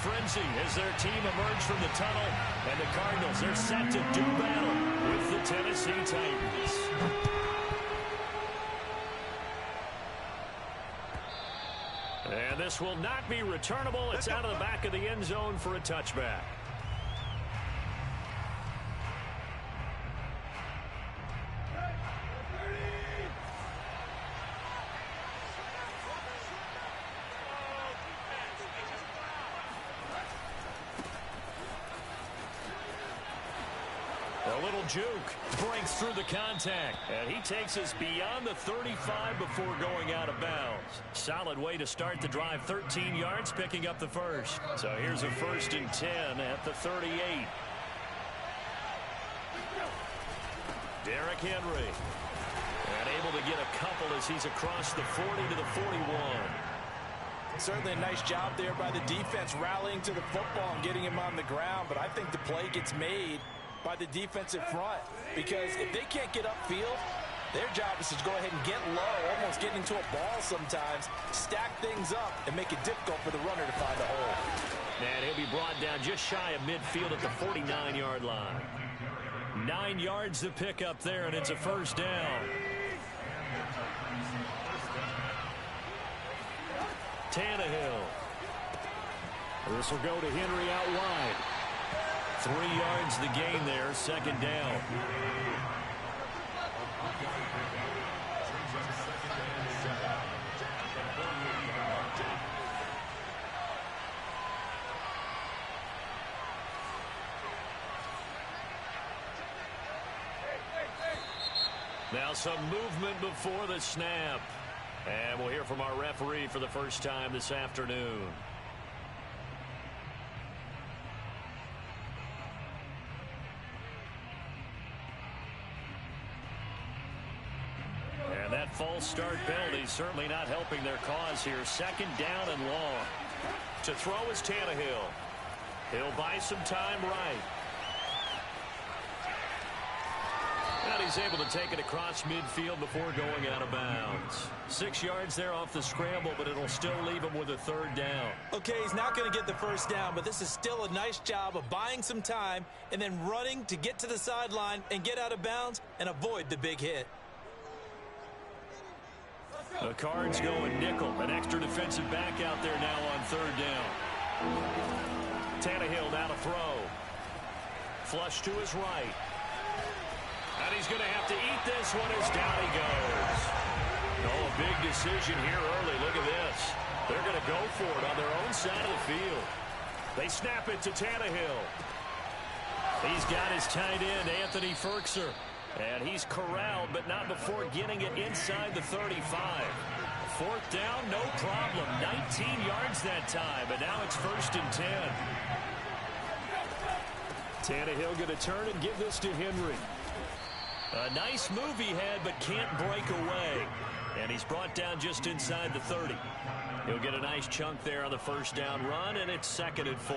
frenzy as their team emerged from the tunnel, and the Cardinals are set to do battle with the Tennessee Titans. And this will not be returnable. It's out of the back of the end zone for a touchback. A little juke breaks through the contact, and he takes us beyond the 35 before going out of bounds. Solid way to start the drive, 13 yards, picking up the first. So here's a 1st and 10 at the 38. Derrick Henry, and able to get a couple as he's across the 40 to the 41. Certainly a nice job there by the defense rallying to the football and getting him on the ground, but I think the play gets made by the defensive front, because if they can't get upfield, their job is to go ahead and get low, almost get into a ball sometimes, stack things up, and make it difficult for the runner to find a hole. And he'll be brought down just shy of midfield at the 49-yard line. 9 yards to pick up there, and it's a 1st down. Tannehill. This will go to Henry out wide. 3 yards the gain there, 2nd down. Now some movement before the snap. And we'll hear from our referee for the first time this afternoon. And that false start penalty certainly not helping their cause here. 2nd down and long. To throw is Tannehill. He'll buy some time right. And he's able to take it across midfield before going out of bounds. 6 yards there off the scramble, but it'll still leave him with a 3rd down. Okay, he's not going to get the 1st down, but this is still a nice job of buying some time and then running to get to the sideline and get out of bounds and avoid the big hit. The Cards going nickel. An extra defensive back out there now on 3rd down. Tannehill now to throw. Flush to his right. And he's going to have to eat this one as down he goes. Oh, a big decision here early. Look at this. They're going to go for it on their own side of the field. They snap it to Tannehill. He's got his tight end, Anthony Ferkser. And he's corralled, but not before getting it inside the 35. 4th down, no problem. 19 yards that time, but now it's 1st and 10. Tannehill going to turn and give this to Henry. A nice move he had, but can't break away. And he's brought down just inside the 30. He'll get a nice chunk there on the 1st down run, and it's 2nd and 4.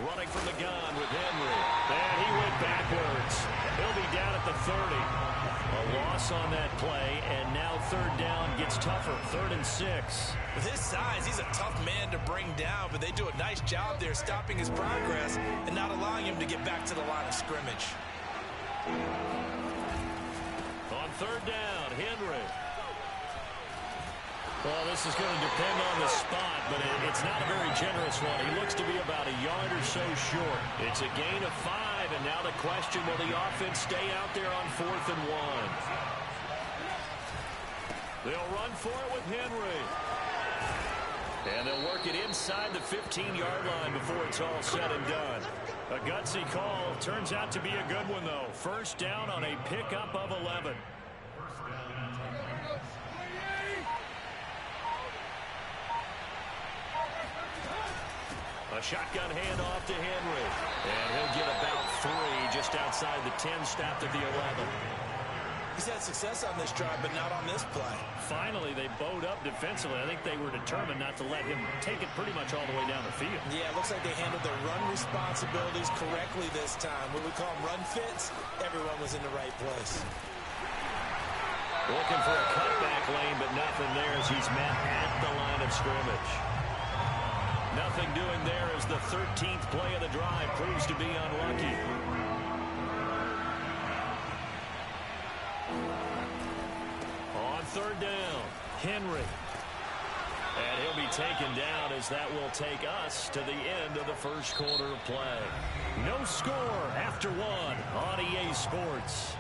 Running from the gun with Henry. And he went backwards. He'll be down at the 30. A loss on that play, and now 3rd down gets tougher. 3rd and 6. With his size, he's a tough man to bring down, but they do a nice job there stopping his progress and not allowing him to get back to the line of scrimmage. On 3rd down, Henry. Well, this is going to depend on the spot, but it's not a very generous one. He looks to be about a yard or so short. It's a gain of 5, and now the question, will the offense stay out there on 4th and 1? They'll run for it with Henry. And they'll work it inside the 15-yard line before it's all said and done. A gutsy call. Turns out to be a good one, though. 1st down on a pickup of 11. A shotgun handoff to Henry. And he'll get about 3 just outside the 10, stopped at the 11. He's had success on this drive, but not on this play. Finally, they bowed up defensively. I think they were determined not to let him take it pretty much all the way down the field. Yeah, it looks like they handled their run responsibilities correctly this time. What we call run fits, everyone was in the right place. Looking for a cutback lane, but nothing there as he's met at the line of scrimmage. Nothing doing there as the 13th play of the drive proves to be unlucky. On third down, Henry. And he'll be taken down as that will take us to the end of the first quarter of play. No score after one on EA Sports.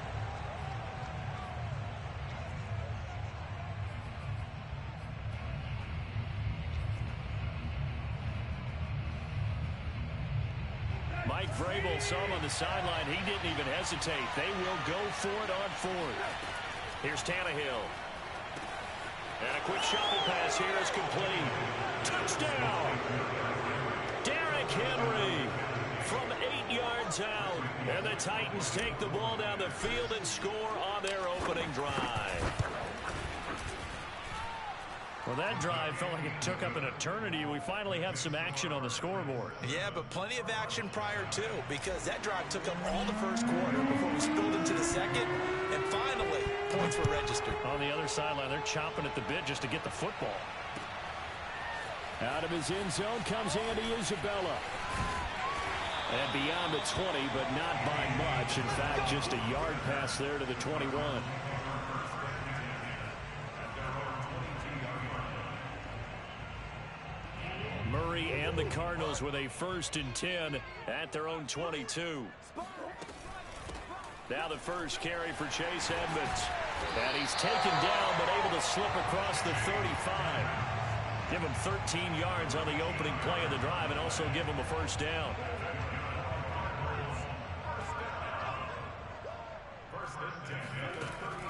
Mike Vrabel saw him on the sideline. He didn't even hesitate. They will go for it on fourth. Here's Tannehill. And a quick shuffle pass here is complete. Touchdown! Derrick Henry from 8 yards out. And the Titans take the ball down the field and score on their opening drive. Well, that drive felt like it took up an eternity. We finally have some action on the scoreboard. Yeah, but plenty of action prior to, because that drive took up all the first quarter before we spilled into the second, and finally, points were registered. On the other sideline, they're chomping at the bit just to get the football. Out of his end zone comes Andy Isabella. And beyond the 20, but not by much. In fact, just a yard pass there to the 21. Murray and the Cardinals with a 1st and 10 at their own 22. Now the first carry for Chase Edmonds. And he's taken down but able to slip across the 35. Give him 13 yards on the opening play of the drive and also give him a first down.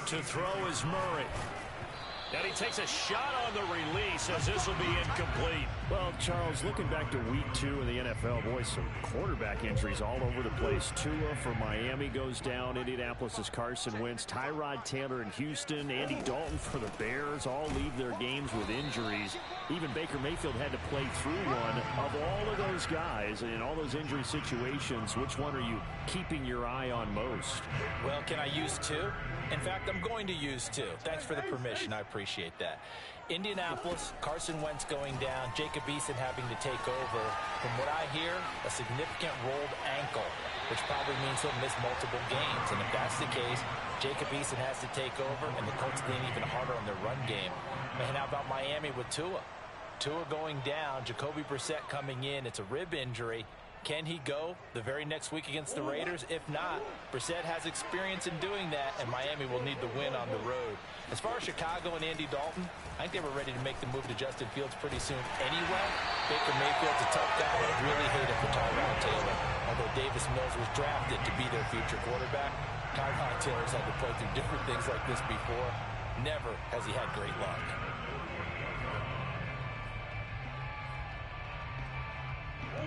To throw is Murray. And he takes a shot on the release as this will be incomplete. Well, Charles, looking back to week 2 in the NFL, boy, some quarterback injuries all over the place. Tua for Miami goes down. Indianapolis' Carson Wentz. Tyrod Taylor in Houston. Andy Dalton for the Bears all leave their games with injuries. Even Baker Mayfield had to play through one. Of all of those guys in all those injury situations, which one are you keeping your eye on most? Well, can I use 2? In fact, I'm going to use 2. Thanks for the permission. I appreciate that. Indianapolis, Carson Wentz going down, Jacob Eason having to take over. From what I hear, a significant rolled ankle, which probably means he'll miss multiple games. And if that's the case, Jacob Eason has to take over, and the Colts lean even harder on their run game. Man, how about Miami with Tua? Tua going down, Jacoby Brissett coming in. It's a rib injury. Can he go the very next week against the Raiders? If not, Brissett has experience in doing that, and Miami will need the win on the road. As far as Chicago and Andy Dalton, I think they were ready to make the move to Justin Fields pretty soon anyway. Baker Mayfield's a tough guy, but really hate it for Tyrod Taylor. Although Davis Mills was drafted to be their future quarterback, Tyrod Taylor's had to play through different things like this before. Never has he had great luck.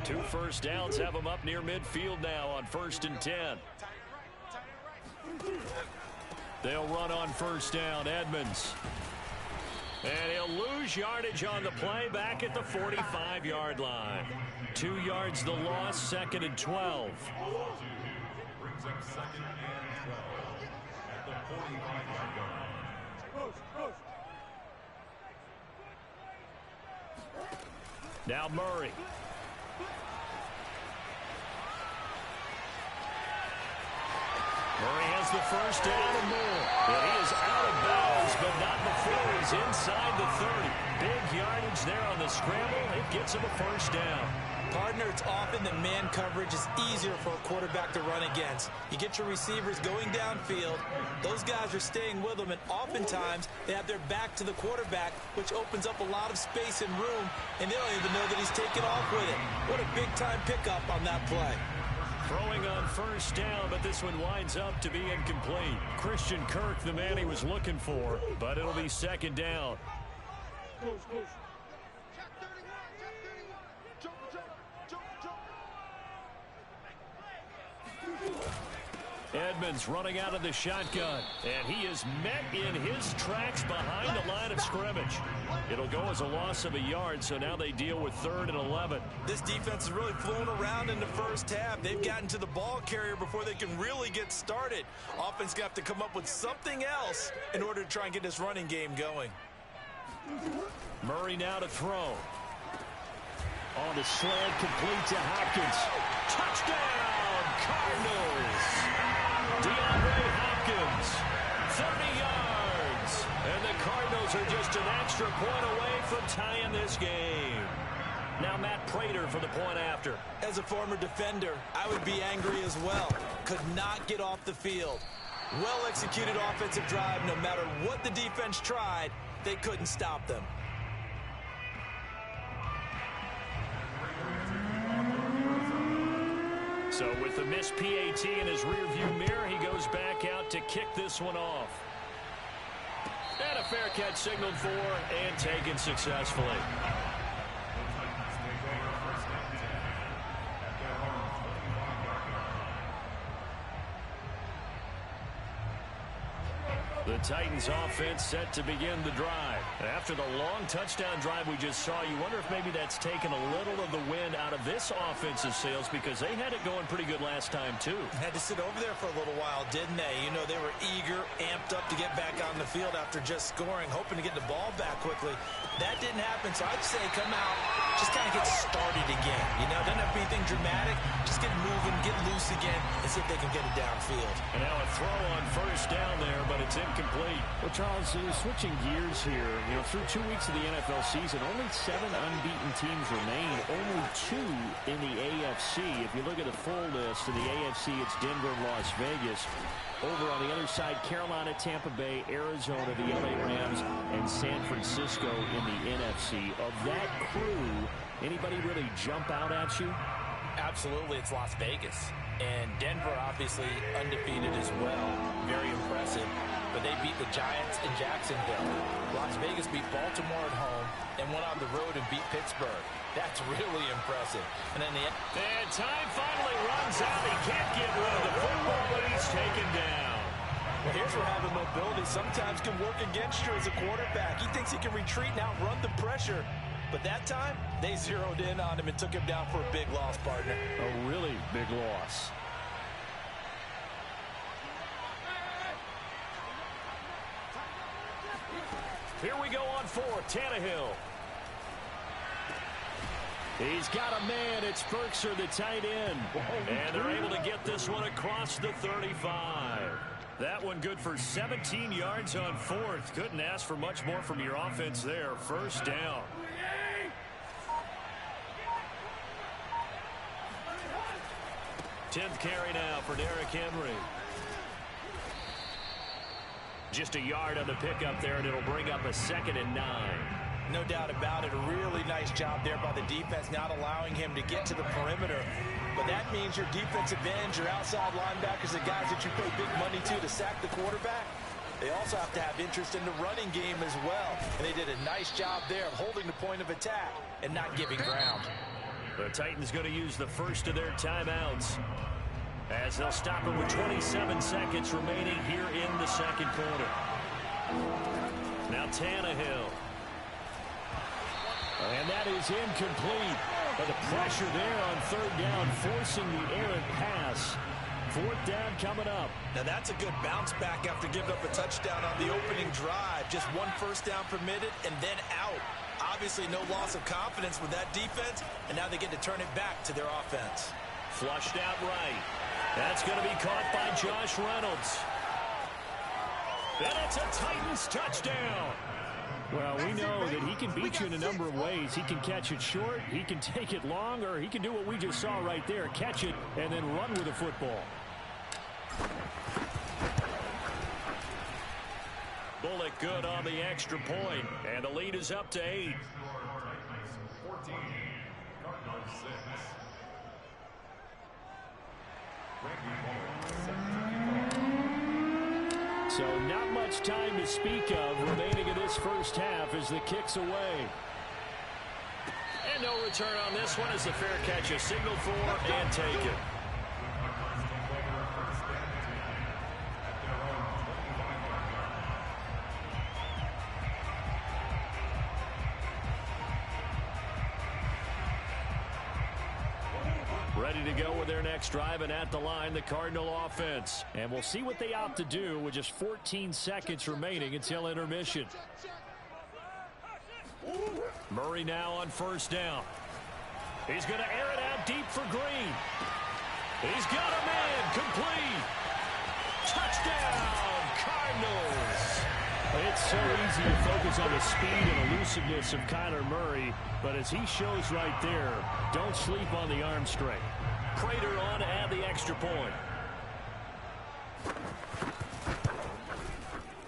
Two first downs have him up near midfield now on 1st and 10. They'll run on first down. Edmonds. And he'll lose yardage on the play back at the 45-yard line. 2 yards the loss, 2nd and 12. Brings up 2nd and 12 at the 45-yard line. Now Murray. Murray has the first down and more. And he is out of bounds, but not before he's inside the 30. Big yardage there on the scramble. It gets him a first down. Partner, it's often that man coverage is easier for a quarterback to run against. You get your receivers going downfield. Those guys are staying with them, and oftentimes they have their back to the quarterback, which opens up a lot of space and room, and they don't even know that he's taking off with it. What a big-time pickup on that play. Throwing on first down, but this one winds up to be incomplete. Christian Kirk, the man he was looking for, but it'll be 2nd down. Edmonds running out of the shotgun, and he is met in his tracks behind the line of scrimmage. It'll go as a loss of a yard, so now they deal with 3rd and 11. This defense is really flown around in the first half. They've gotten to the ball carrier before they can really get started. Offense going to have to come up with something else in order to try and get this running game going. Murray now to throw. On the slant, complete to Hopkins. Touchdown, Cardinals! DeAndre Hopkins, 30 yards. And the Cardinals are just an extra point away from tying this game. Now Matt Prater for the point after. As a former defender, I would be angry as well. Could not get off the field. Well-executed offensive drive. No matter what the defense tried, they couldn't stop them. So with the missed PAT in his rearview mirror, he goes back out to kick this one off. And a fair catch signaled for and taken successfully. The Titans offense set to begin the drive. After the long touchdown drive we just saw, you wonder if maybe that's taken a little of the wind out of this offensive sails, because they had it going pretty good last time too. Had to sit over there for a little while, didn't they? You know, they were eager, amped up to get back on the field after just scoring, hoping to get the ball back quickly. That didn't happen, so I'd say come out, just kind of get started again. You know, doesn't have to be anything dramatic. Just get moving, get loose again, and see if they can get it downfield. And now a throw on first down there, but it's incomplete. Well, Charles, switching gears here, you know, through 2 weeks of the NFL season, only 7 unbeaten teams remain, only 2 in the AFC. If you look at the full list of the AFC, it's Denver, Las Vegas. Over on the other side, Carolina, Tampa Bay, Arizona, the LA Rams, and San Francisco in the NFC. Of that crew, anybody really jump out at you? Absolutely, it's Las Vegas. And Denver, obviously, undefeated as well. Very impressive. But they beat the Giants in Jacksonville. Las Vegas beat Baltimore at home and went on the road and beat Pittsburgh. That's really impressive. And then and time finally runs out. He can't get rid of the football, but he's taken down. Well, here's where having mobility sometimes can work against you as a quarterback. He thinks he can retreat and outrun the pressure. But that time, they zeroed in on him and took him down for a big loss, partner. A really big loss. Here we go on 4, Tannehill. He's got a man. It's Ferkser, the tight end. And they're able to get this one across the 35. That one good for 17 yards on 4th. Couldn't ask for much more from your offense there. First down. Tenth carry now for Derrick Henry. Just a yard on the pickup there, and it'll bring up a 2nd and 9. No doubt about it. A really nice job there by the defense, not allowing him to get to the perimeter. But that means your defensive ends, your outside linebackers, the guys that you pay big money to sack the quarterback, they also have to have interest in the running game as well. And they did a nice job there of holding the point of attack and not giving ground. The Titans going to use the first of their timeouts as they'll stop it with 27 seconds remaining here in the second quarter. Now Tannehill. And that is incomplete. But the pressure there on 3rd down, forcing the errant pass. 4th down coming up. Now that's a good bounce back after giving up a touchdown on the opening drive. Just 1 first down permitted and then out. Obviously no loss of confidence with that defense, and now they get to turn it back to their offense. Flushed out right. That's going to be caught by Josh Reynolds. And it's a Titans touchdown. Well, we know that he can beat you in a number of ways. He can catch it short, he can take it long, or he can do what we just saw right there, catch it and then run with the football. Bullock good on the extra point, and the lead is up to 8. 14, Cardinals 6. So not much time to speak of remaining in this first half as the kick's away. And no return on this one as the fair catch is signaled for and taken. Ready to go with their next drive, and at the line, the Cardinal offense. And we'll see what they opt to do with just 14 seconds remaining until intermission. Murray now on first down. He's going to air it out deep for Green. He's got a man complete. Touchdown, Cardinals. It's so easy to focus on the speed and elusiveness of Kyler Murray, but as he shows right there, don't sleep on the arm strength. Prater on to add the extra point.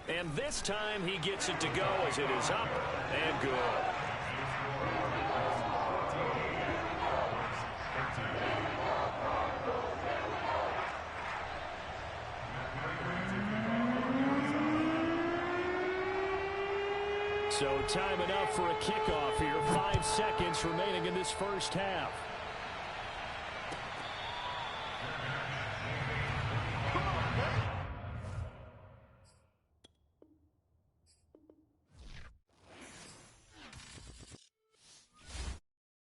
And this time he gets it to go as it is up and good. So time enough for a kickoff here. 5 seconds remaining in this first half.